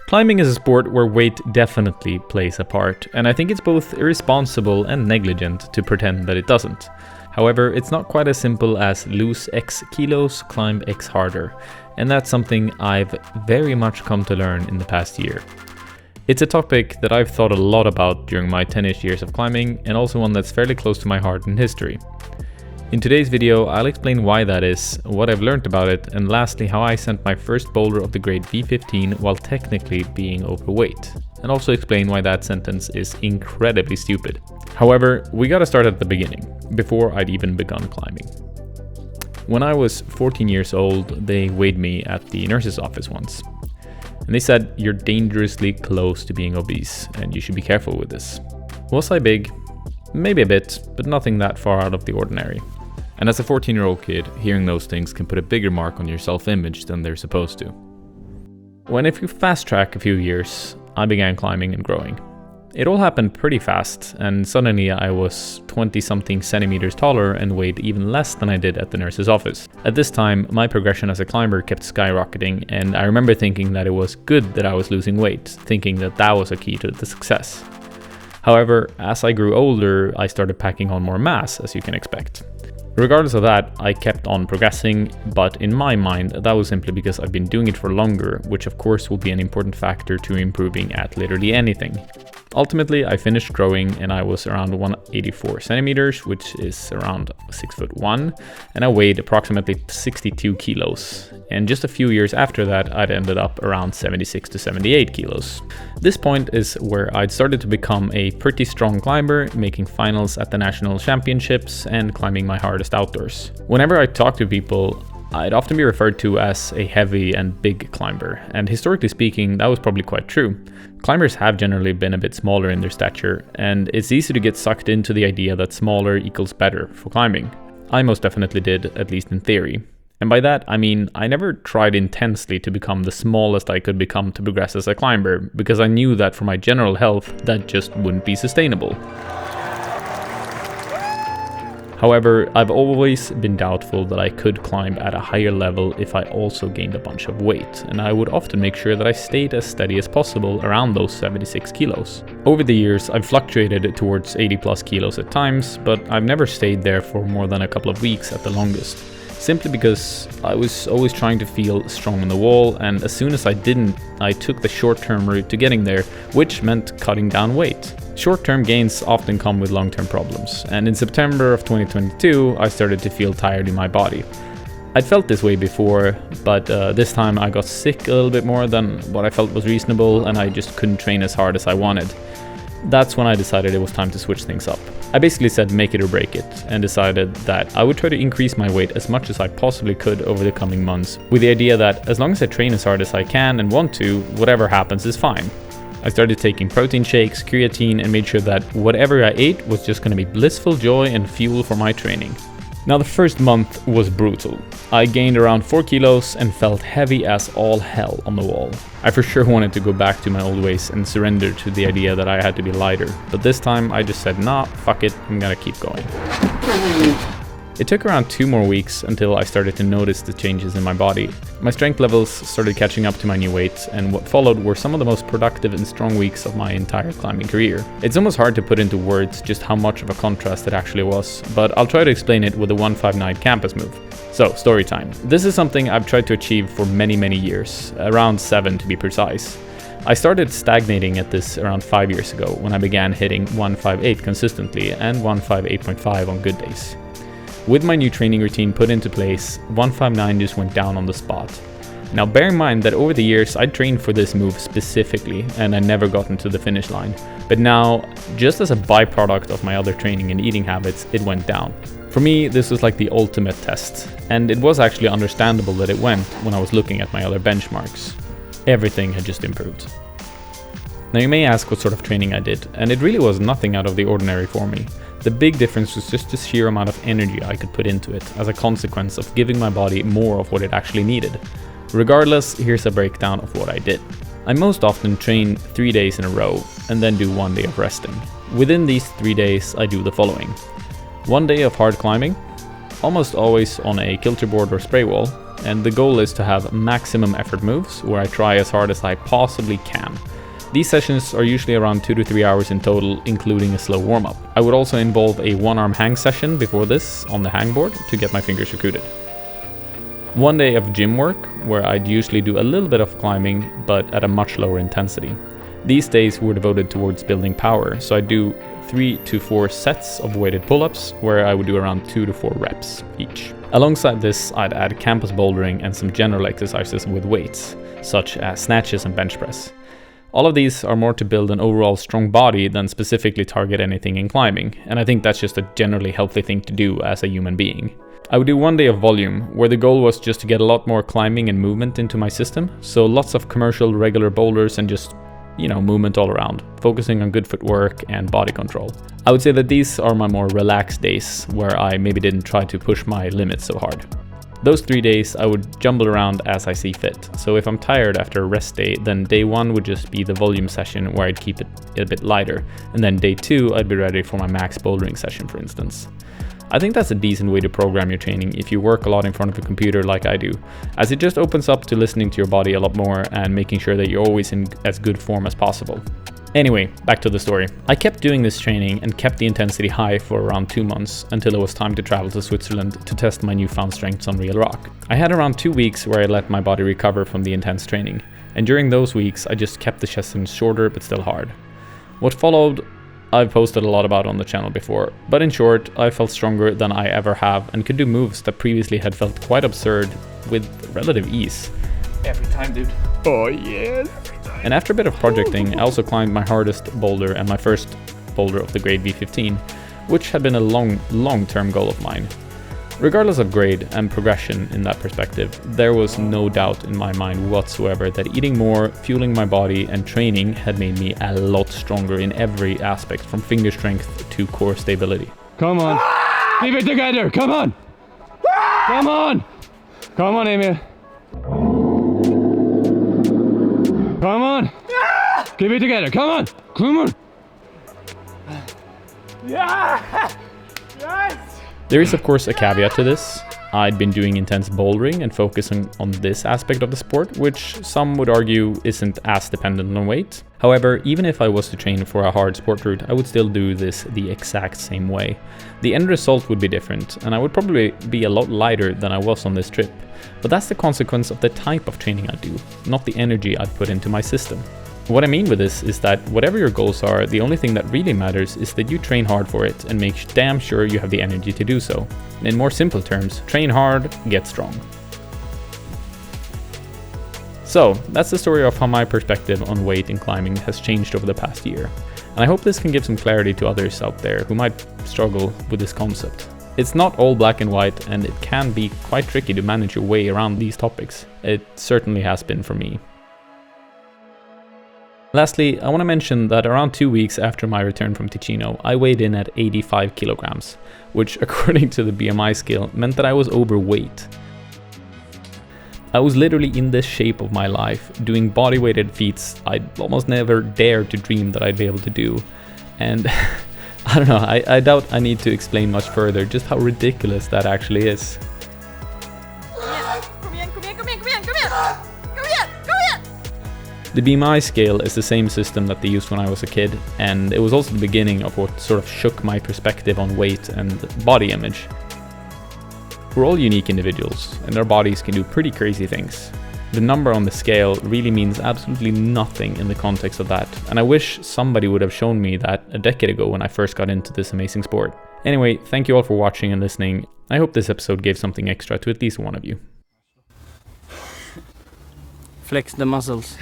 Climbing is a sport where weight definitely plays a part, and I think it's both irresponsible and negligent to pretend that it doesn't. However, it's not quite as simple as lose X kilos, climb X harder, and that's something I've very much come to learn in the past year. It's a topic that I've thought a lot about during my 10-ish years of climbing, and also one that's fairly close to my heart and history. In today's video, I'll explain why that is, what I've learned about it, and lastly how I sent my first boulder of the grade V15 while technically being overweight, and also explain why that sentence is incredibly stupid. However, we gotta start at the beginning, before I'd even begun climbing. When I was 14 years old, they weighed me at the nurse's office once. And they said, "You're dangerously close to being obese, and you should be careful with this." Was I big? Maybe a bit, but nothing that far out of the ordinary. And as a 14-year-old kid, hearing those things can put a bigger mark on your self-image than they're supposed to. If you fast track a few years, I began climbing and growing. It all happened pretty fast, and suddenly I was 20-something centimeters taller and weighed even less than I did at the nurse's office. At this time, my progression as a climber kept skyrocketing, and I remember thinking that it was good that I was losing weight, thinking that that was a key to the success. However, as I grew older, I started packing on more mass, as you can expect. Regardless of that, I kept on progressing, but in my mind, that was simply because I've been doing it for longer, which of course will be an important factor to improving at literally anything. Ultimately, I finished growing and I was around 184 centimeters, which is around 6'1", and I weighed approximately 62 kilos. And just a few years after that, I'd ended up around 76 to 78 kilos. This point is where I'd started to become a pretty strong climber, making finals at the national championships and climbing my hardest outdoors. Whenever I talk to people, I'd often be referred to as a heavy and big climber, and historically speaking, that was probably quite true. Climbers have generally been a bit smaller in their stature, and it's easy to get sucked into the idea that smaller equals better for climbing. I most definitely did, at least in theory. And by that, I mean I never tried intensely to become the smallest I could become to progress as a climber, because I knew that for my general health, that just wouldn't be sustainable. However, I've always been doubtful that I could climb at a higher level if I also gained a bunch of weight, and I would often make sure that I stayed as steady as possible around those 76 kilos. Over the years, I've fluctuated towards 80 plus kilos at times, but I've never stayed there for more than a couple of weeks at the longest. Simply because I was always trying to feel strong on the wall, and as soon as I didn't, I took the short-term route to getting there, which meant cutting down weight. Short-term gains often come with long-term problems, and in September of 2022, I started to feel tired in my body. I'd felt this way before, but this time I got sick a little bit more than what I felt was reasonable, and I just couldn't train as hard as I wanted. That's when I decided it was time to switch things up. I basically said make it or break it, and decided that I would try to increase my weight as much as I possibly could over the coming months, with the idea that as long as I train as hard as I can and want to, whatever happens is fine. I started taking protein shakes, creatine, and made sure that whatever I ate was just going to be blissful joy and fuel for my training. Now the first month was brutal. I gained around 4 kilos and felt heavy as all hell on the wall. I for sure wanted to go back to my old ways and surrender to the idea that I had to be lighter, but this time I just said nah, fuck it, I'm gonna keep going. It took around 2 more weeks until I started to notice the changes in my body. My strength levels started catching up to my new weight, and what followed were some of the most productive and strong weeks of my entire climbing career. It's almost hard to put into words just how much of a contrast it actually was, but I'll try to explain it with the 159 campus move. So, story time. This is something I've tried to achieve for many years, around 7 to be precise. I started stagnating at this around 5 years ago when I began hitting 158 consistently and 158.5 on good days. With my new training routine put into place, 159 just went down on the spot. Now bear in mind that over the years I trained for this move specifically and I never got into the finish line. But now, just as a byproduct of my other training and eating habits, it went down. For me, this was like the ultimate test, and it was actually understandable that it went when I was looking at my other benchmarks. Everything had just improved. Now you may ask what sort of training I did, and it really was nothing out of the ordinary for me. The big difference was just the sheer amount of energy I could put into it as a consequence of giving my body more of what it actually needed. Regardless, here's a breakdown of what I did. I most often train 3 days in a row and then do 1 day of resting. Within these 3 days, I do the following. 1 day of hard climbing, almost always on a kilter board or spray wall, and the goal is to have maximum effort moves where I try as hard as I possibly can. These sessions are usually around 2 to 3 hours in total, including a slow warm-up. I would also involve a one-arm hang session before this on the hangboard to get my fingers recruited. One day of gym work, where I'd usually do a little bit of climbing, but at a much lower intensity. These days were devoted towards building power, so I do 3 to 4 sets of weighted pull-ups, where I would do around 2 to 4 reps each. Alongside this, I'd add campus bouldering and some general exercises with weights, such as snatches and bench press. All of these are more to build an overall strong body than specifically target anything in climbing, and I think that's just a generally healthy thing to do as a human being. I would do one day of volume, where the goal was just to get a lot more climbing and movement into my system, so lots of commercial regular boulders and just, movement all around, focusing on good footwork and body control. I would say that these are my more relaxed days, where I maybe didn't try to push my limits so hard. Those 3 days I would jumble around as I see fit, so if I'm tired after a rest day, then day 1 would just be the volume session where I'd keep it a bit lighter, and then day 2 I'd be ready for my max bouldering session, for instance. I think that's a decent way to program your training if you work a lot in front of a computer like I do, as it just opens up to listening to your body a lot more and making sure that you're always in as good form as possible. Anyway, back to the story. I kept doing this training and kept the intensity high for around 2 months until it was time to travel to Switzerland to test my newfound strengths on real rock. I had around 2 weeks where I let my body recover from the intense training, and during those weeks I just kept the sessions shorter but still hard. What followed, I've posted a lot about on the channel before, but in short, I felt stronger than I ever have and could do moves that previously had felt quite absurd with relative ease. Every time, dude. Oh yes! And after a bit of projecting, I also climbed my hardest boulder and my first boulder of the grade V15, which had been a long-term goal of mine. Regardless of grade and progression in that perspective, there was no doubt in my mind whatsoever that eating more, fueling my body, and training had made me a lot stronger in every aspect, from finger strength to core stability. Come on. Keep it together. Come on. Come on. Come on, Emil. Come on. Keep it together. Come on. Come on. Yeah! Yes! There is of course a caveat to this. I'd been doing intense bouldering and focusing on this aspect of the sport, which some would argue isn't as dependent on weight. However, even if I was to train for a hard sport route, I would still do this the exact same way. The end result would be different, and I would probably be a lot lighter than I was on this trip. But that's the consequence of the type of training I do, not the energy I'd put into my system. What I mean with this is that whatever your goals are, the only thing that really matters is that you train hard for it and make damn sure you have the energy to do so. In more simple terms, train hard, get strong. So, that's the story of how my perspective on weight and climbing has changed over the past year. And I hope this can give some clarity to others out there who might struggle with this concept. It's not all black and white, and it can be quite tricky to manage your way around these topics. It certainly has been for me. Lastly, I want to mention that around 2 weeks after my return from Ticino, I weighed in at 85 kilograms, which according to the BMI scale meant that I was overweight. I was literally in the shape of my life, doing body-weighted feats I'd almost never dared to dream that I'd be able to do. And I don't know, I doubt I need to explain much further just how ridiculous that actually is. The BMI scale is the same system that they used when I was a kid, and it was also the beginning of what sort of shook my perspective on weight and body image. We're all unique individuals, and our bodies can do pretty crazy things. The number on the scale really means absolutely nothing in the context of that, and I wish somebody would have shown me that a decade ago when I first got into this amazing sport. Anyway, thank you all for watching and listening. I hope this episode gave something extra to at least one of you. Flex the muscles.